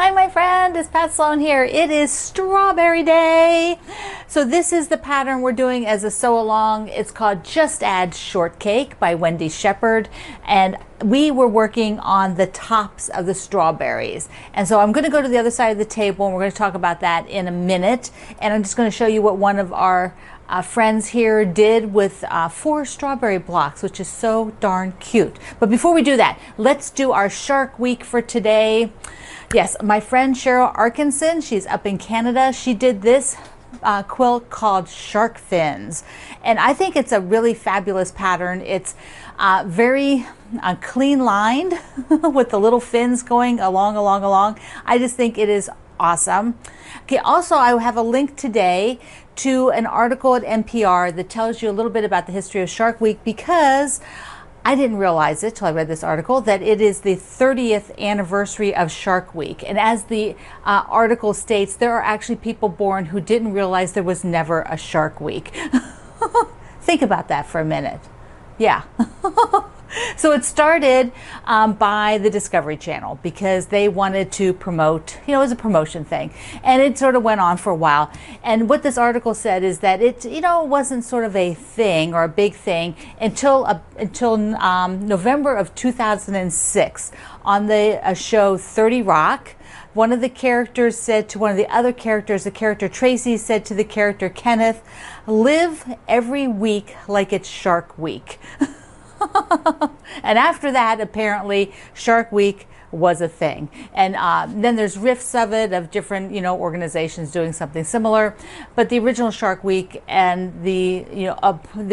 Hi my friend, it's Pat Sloan here. It is strawberry day. So this is the pattern we're doing as a sew along. It's called Just Add Shortcake by Wendy Shepherd. And we were working on the tops of the strawberries. And so I'm going to go to the other side of the table and we're going to talk about that in a minute. And I'm just going to show you what one of our friends here did with 4 strawberry blocks, which is so darn cute. But before we do that, let's do our Shark Week for today. Yes, my friend Cheryl Arkinson, she's up in Canada. She did this quilt called Shark Fins. And I think it's a really fabulous pattern. It's very clean lined with the little fins going along. I just think it is awesome. Okay, also I have a link today to an article at NPR that tells you a little bit about the history of Shark Week, because I didn't realize it till I read this article that it is the 30th anniversary of Shark Week. And as the article states, there are actually people born who didn't realize there was never a Shark Week. Think about that for a minute. Yeah. So it started by the Discovery Channel because they wanted to promote, it was a promotion thing. And it sort of went on for a while. And what this article said is that it, wasn't sort of a thing or a big thing until November of 2006 on the show 30 Rock. One of the characters said to one of the other characters, the character Tracy said to the character Kenneth, "Live every week like it's Shark Week." And after that, apparently, Shark Week was a thing. And then there's riffs of it, of different, organizations doing something similar. But the original Shark Week and the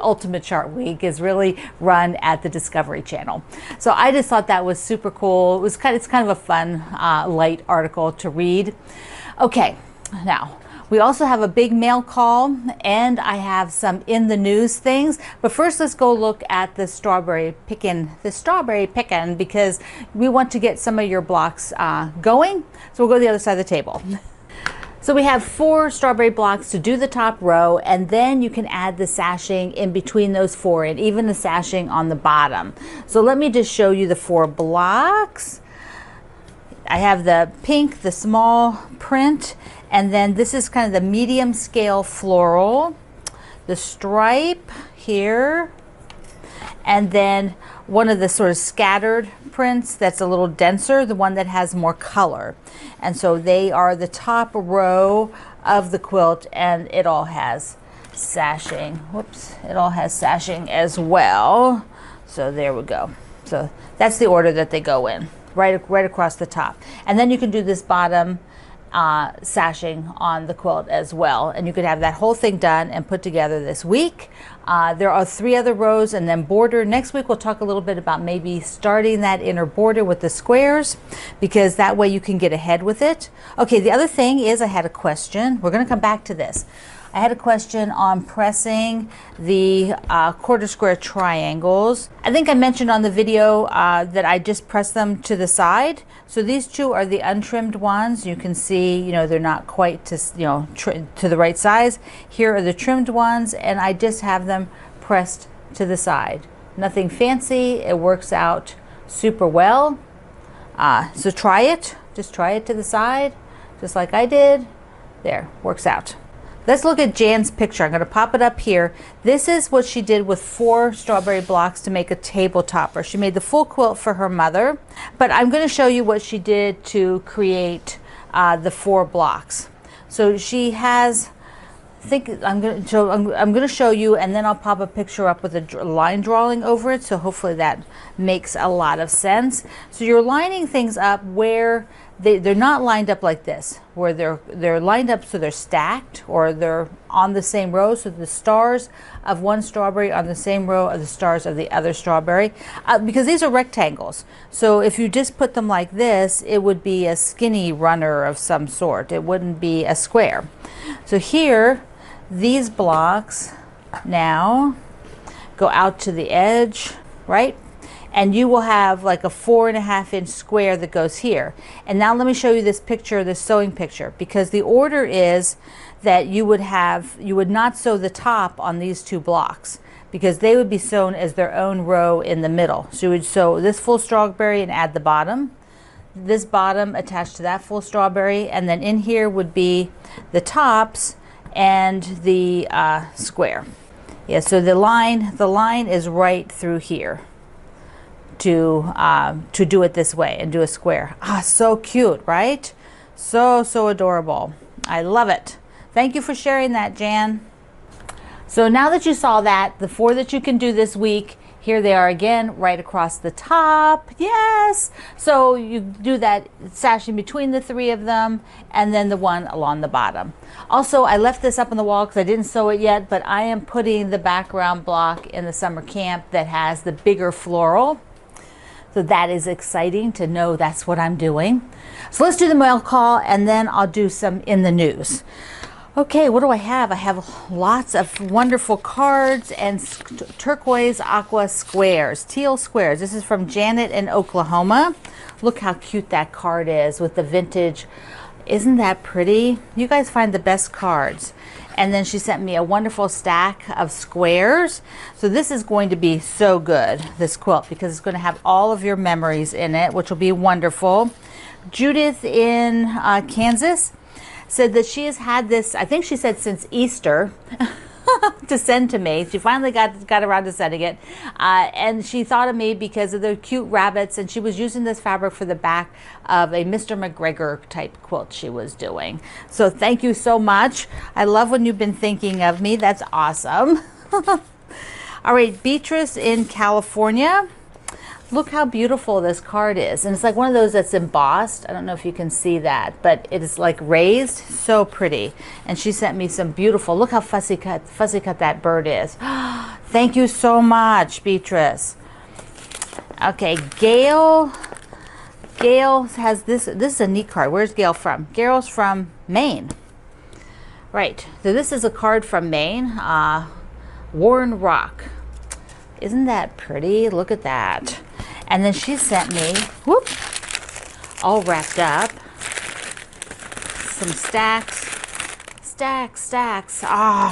ultimate Shark Week is really run at the Discovery Channel. So I just thought that was super cool. It's kind of a fun, light article to read. Okay, now, we also have a big mail call, and I have some in the news things. But first, let's go look at the strawberry picking, because we want to get some of your blocks going. So we'll go to the other side of the table. So we have 4 strawberry blocks to do the top row, and then you can add the sashing in between those 4, and even the sashing on the bottom. So let me just show you the 4 blocks. I have the pink, the small print, and then this is kind of the medium scale floral, the stripe here, and then one of the sort of scattered prints that's a little denser, the one that has more color. And so they are the top row of the quilt, and it all has sashing. Whoops, it all has sashing as well. So there we go. So that's the order that they go in, right across the top. And then you can do this bottom sashing on the quilt as well, and you could have that whole thing done and put together this week. There are 3 other rows, and then border. Next week we'll talk a little bit about maybe starting that inner border with the squares, because that way you can get ahead with it. Okay, the other thing is I had a question. We're going to come back to this. I had a question on pressing the quarter square triangles. I think I mentioned on the video that I just press them to the side. So these 2 are the untrimmed ones. You can see, they're not quite to the right size. Here are the trimmed ones, and I just have them pressed to the side. Nothing fancy. It works out super well. So try it. Just try it to the side, just like I did. There, works out. Let's look at Jan's picture. I'm going to pop it up here. This is what she did with 4 strawberry blocks to make a table topper. She made the full quilt for her mother, but I'm going to show you what she did to create the 4 blocks. So she has, I'm going to show you, and then I'll pop a picture up with a line drawing over it. So hopefully that makes a lot of sense. So you're lining things up where they're not lined up like this, where they're lined up so they're stacked, or they're on the same row, so the stars of one strawberry on the same row of the stars of the other strawberry, because these are rectangles. So if you just put them like this, it would be a skinny runner of some sort. It wouldn't be a square. So here, these blocks now go out to the edge, right? And you will have like a 4.5 inch square that goes here. And now let me show you this picture, this sewing picture, because the order is that you would not sew the top on these 2 blocks, because they would be sewn as their own row in the middle. So you would sew this full strawberry and add the bottom. this bottom attached to that full strawberry, and then in here would be the tops and the square. Yeah, so the line is right through here to do it this way and do a square. Ah, so cute, right? So adorable. I love it. Thank you for sharing that, Jan. So now that you saw that, the 4 that you can do this week, here they are again, right across the top. Yes! So you do that sashing between the 3 of them, and then the one along the bottom. Also, I left this up on the wall because I didn't sew it yet, but I am putting the background block in the summer camp that has the bigger floral. So that is exciting to know that's what I'm doing. So let's do the mail call, and then I'll do some in the news. Okay, what do I have? I have lots of wonderful cards and turquoise aqua squares, teal squares. This is from Janet in Oklahoma. Look how cute that card is with the vintage. Isn't that pretty? You guys find the best cards. And then she sent me a wonderful stack of squares. So this is going to be so good, this quilt, because it's going to have all of your memories in it, which will be wonderful. Judith in Kansas said that she has had this, I think she said since Easter, to send to me. She finally got around to sending it. And she thought of me because of the cute rabbits, and she was using this fabric for the back of a Mr. McGregor type quilt she was doing. So thank you so much. I love when you've been thinking of me. That's awesome. All right, Beatrice in California. Look how beautiful this card is. And it's like one of those that's embossed. I don't know if you can see that, but it is like raised. So pretty. And she sent me some beautiful, look how fussy cut that bird is. Thank you so much, Beatrice. Okay, Gail has this is a neat card. Where's Gail from? Gail's from Maine. Right, so this is a card from Maine, Warren Rock. Isn't that pretty? Look at that. And then she sent me, whoop, all wrapped up, some stacks. Ah,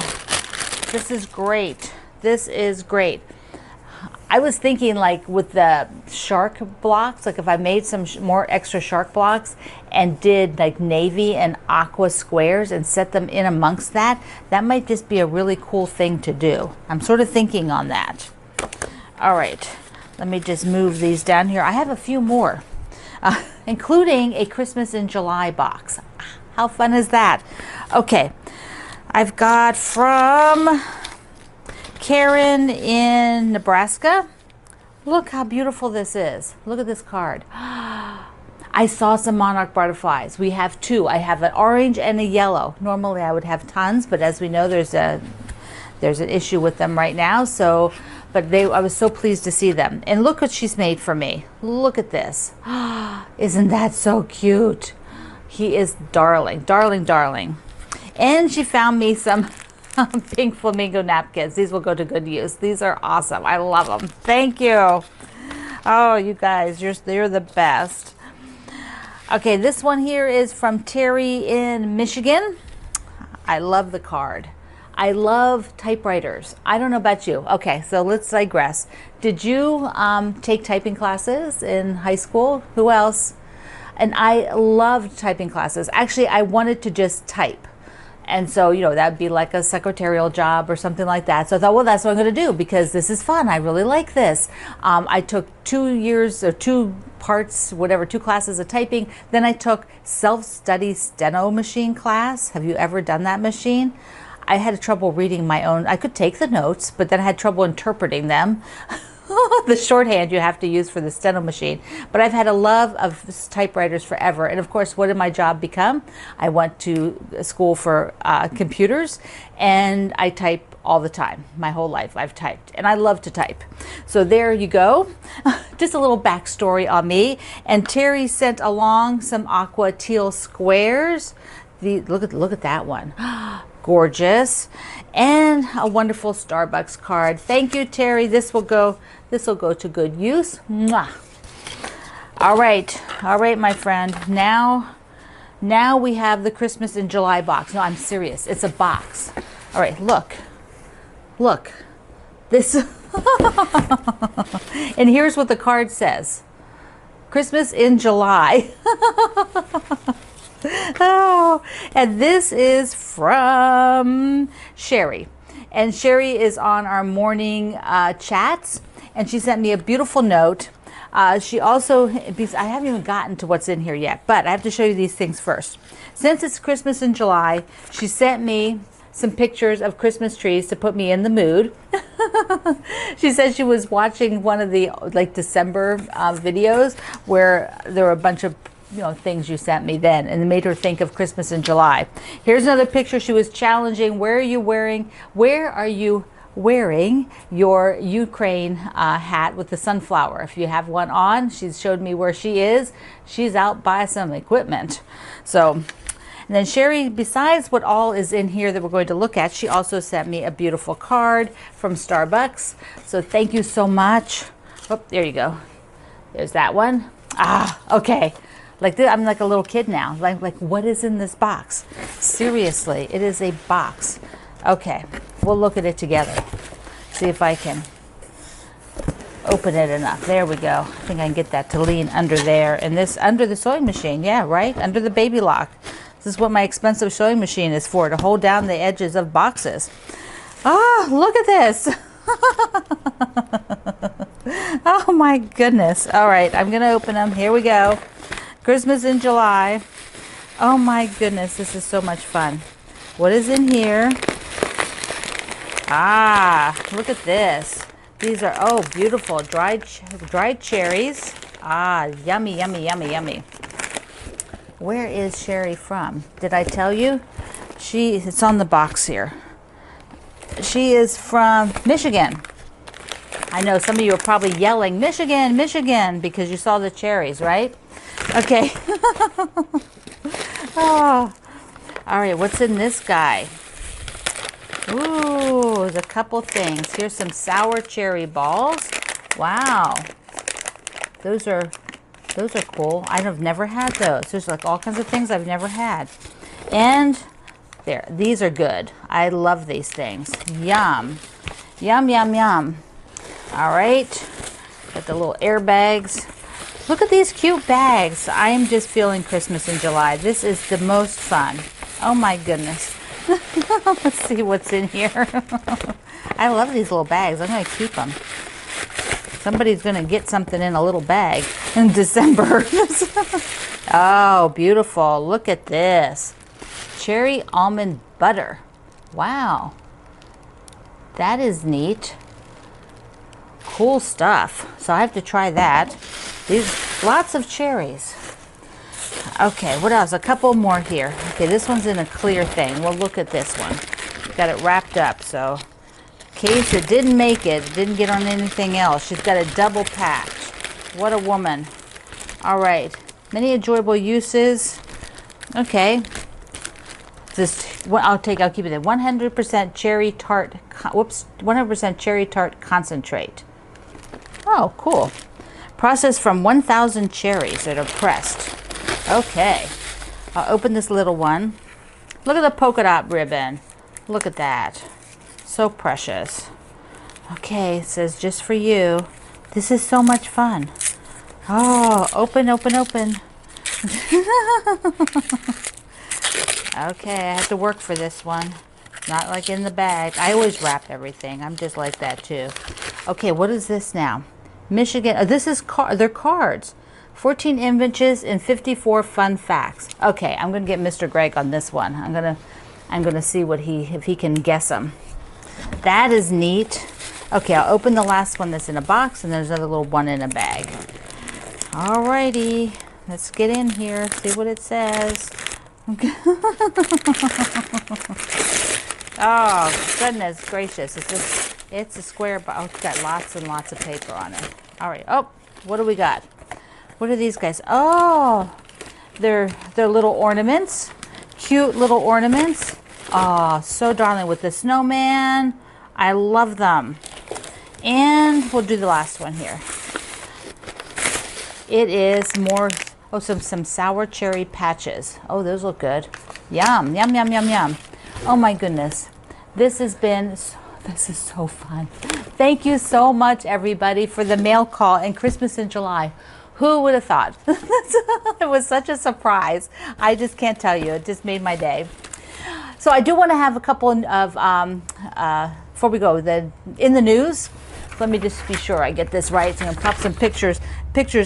this is great. This is great. I was thinking like with the shark blocks, like if I made some more extra shark blocks and did like navy and aqua squares and set them in amongst that, that might just be a really cool thing to do. I'm sort of thinking on that. All right, let me just move these down here. I have a few more, including a Christmas in July box. How fun is that? Okay, I've got from Karen in Nebraska. Look how beautiful this is. Look at this card. I saw some monarch butterflies. We have 2. I have an orange and a yellow. Normally I would have tons, but as we know, there's an issue with them right now. So, but I was so pleased to see them. And look what she's made for me. Look at this. Isn't that so cute? He is darling, darling, darling. And she found me some pink flamingo napkins. These will go to good use. These are awesome. I love them. Thank you. Oh, you guys, you're the best. Okay, this one here is from Terry in Michigan. I love the card. I love typewriters. I don't know about you. Okay, so let's digress. Did you take typing classes in high school? Who else? And I loved typing classes. Actually, I wanted to just type. And so, you know, that would be like a secretarial job or something like that. So I thought, well, that's what I'm going to do because this is fun. I really like this. I took 2 years or 2 parts, whatever, 2 classes of typing. Then I took self-study steno machine class. Have you ever done that machine? I had trouble reading my own. I could take the notes, but then I had trouble interpreting them. The shorthand you have to use for the steno machine. But I've had a love of typewriters forever. And of course, what did my job become? I went to school for computers, and I type all the time. My whole life I've typed, and I love to type. So there you go. Just a little backstory on me. And Terry sent along some aqua teal squares. Look at that one. Gorgeous. And a wonderful Starbucks card. Thank you, Terry. This will go to good use. Mwah. All right, my friend. Now we have the Christmas in July box. No, I'm serious. It's a box. All right, look. This. And here's what the card says. Christmas in July. Oh, and this is from Sherry. And Sherry is on our morning chats, and she sent me a beautiful note. She also, because I haven't even gotten to what's in here yet, but I have to show you these things first. Since it's Christmas in July, she sent me some pictures of Christmas trees to put me in the mood. She said she was watching one of the like December videos where there were a bunch of things you sent me then, and it made her think of Christmas in July. Here's another picture. She was challenging, where are you wearing your Ukraine hat with the sunflower? If you have one on, she showed me where she is. She's out by some equipment. So, and then Sherry, besides what all is in here that we're going to look at, she also sent me a beautiful card from Starbucks. So thank you so much. Oh, there you go. There's that one. Ah, okay. Like this, I'm like a little kid now. Like what is in this box? Seriously, it is a box. Okay, we'll look at it together. See if I can open it enough. There we go. I think I can get that to lean under there. And this under the sewing machine. Yeah, right? Under the baby lock. This is what my expensive sewing machine is for, to hold down the edges of boxes. Ah, look at this. Oh my goodness. All right, I'm going to open them. Here we go. Christmas in July. Oh my goodness, this is so much fun. What is in here? Ah, look at this. These are, oh, beautiful dried cherries. Ah, yummy, yummy, yummy, yummy. Where is Sherry from? Did I tell you? It's on the box here. She is from Michigan. I know some of you are probably yelling, Michigan, Michigan, because you saw the cherries, right? Okay. Oh. All right, what's in this guy? Ooh, there's a couple things. Here's some sour cherry balls. Wow. Those are cool. I've never had those. There's like all kinds of things I've never had. And there, these are good. I love these things. Yum. Yum, yum, yum. All right. Got the little airbags. Look at these cute bags. I am just feeling Christmas in July. This is the most fun. Oh my goodness. Let's see what's in here. I love these little bags. I'm going to keep them. Somebody's going to get something in a little bag in December. Oh, beautiful. Look at this. Cherry almond butter. Wow. That is neat. Cool stuff. So I have to try that. These lots of cherries. Okay, what else? A couple more here. Okay, this one's in a clear thing. We'll look at this one. Got it wrapped up, so in case it didn't make it, didn't get on anything else. She's got it double packed. What a woman. All right, many enjoyable uses. Okay. I'll keep it at 100% cherry tart. 100% cherry tart concentrate. Oh, cool. Processed from 1,000 cherries that are pressed. Okay, I'll open this little one. Look at the polka dot ribbon. Look at that. So precious. Okay, it says just for you. This is so much fun. Oh, open, open, open. Okay, I have to work for this one. Not like in the bag. I always wrap everything. I'm just like that too. Okay, what is this now? Michigan. Oh, this is they're cards. 14 images and 54 fun facts. Okay, I'm gonna get Mr. Greg on this one. I'm gonna see if he can guess them. That is neat. Okay, I'll open the last one that's in a box, and there's another little one in a bag. Alrighty, let's get in here. See what it says. Oh goodness gracious! It's a square, but it's got lots and lots of paper on it. All right. Oh, what do we got? What are these guys? Oh, they're little ornaments. Cute little ornaments. Oh, so darling with the snowman. I love them. And we'll do the last one here. It is more, oh, some sour cherry patches. Oh, those look good. Yum, yum, yum, yum, yum. Oh my goodness. This is so fun. Thank you so much, everybody, for the mail call and Christmas in July. Who would have thought? It was such a surprise. I just can't tell you. It just made my day. So I do want to have a couple of, before we go, in the news. Let me just be sure I get this right. So I'm going to pop some pictures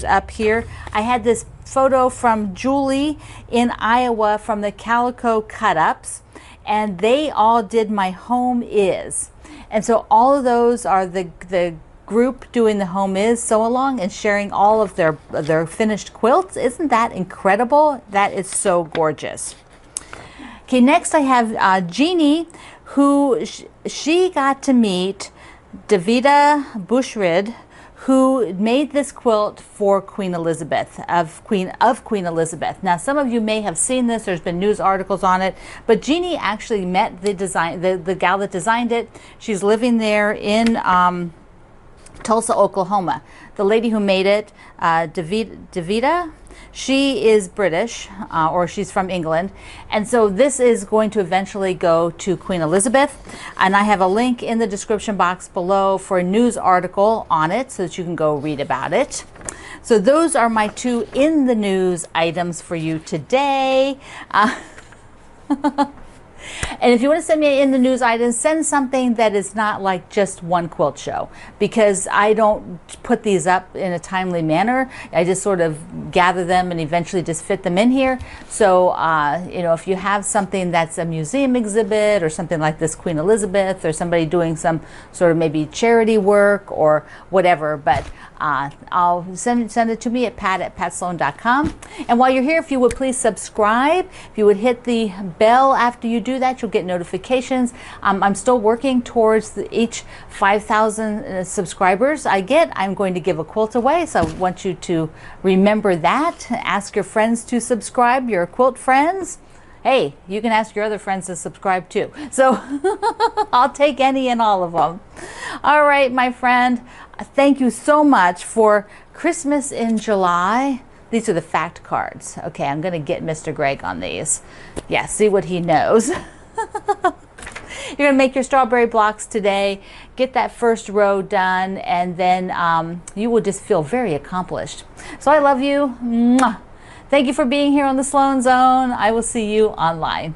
up here. I had this photo from Julie in Iowa from the Calico cut-ups, and they all did my home is. And so all of those are the group doing the home is sew along and sharing all of their finished quilts. Isn't that incredible? That is so gorgeous. Okay, next I have Genie, who she got to meet Devida Bushrid, who made this quilt for Queen Elizabeth, of Queen Elizabeth. Now, some of you may have seen this. There's been news articles on it, but Genie actually met the gal that designed it. She's living there in Tulsa, Oklahoma. The lady who made it, Devida, she is British, or she's from England, and so this is going to eventually go to Queen Elizabeth, and I have a link in the description box below for a news article on it so that you can go read about it. So those are my two in the news items for you today. And if you want to send me in the news items, send something that is not like just one quilt show, because I don't put these up in a timely manner. I just sort of gather them and eventually just fit them in here. So, you know, if you have something that's a museum exhibit or something like this Queen Elizabeth, or somebody doing some sort of maybe charity work or whatever, but I'll send it to me at pat@patsloan.com. And while you're here, if you would please subscribe, if you would hit the bell after you do that, you'll get notifications. I'm still working towards each 5,000 subscribers I get, I'm going to give a quilt away. So I want you to remember that. Ask your friends to subscribe, your quilt friends. Hey, you can ask your other friends to subscribe too. So I'll take any and all of them. All right, my friend, thank you so much for Christmas in July. These are the fact cards. Okay, I'm going to get Mr. Greg on these. Yeah, see what he knows. You're going to make your strawberry blocks today, get that first row done, and then you will just feel very accomplished. So I love you. Mwah. Thank you for being here on the Sloan Zone. I will see you online.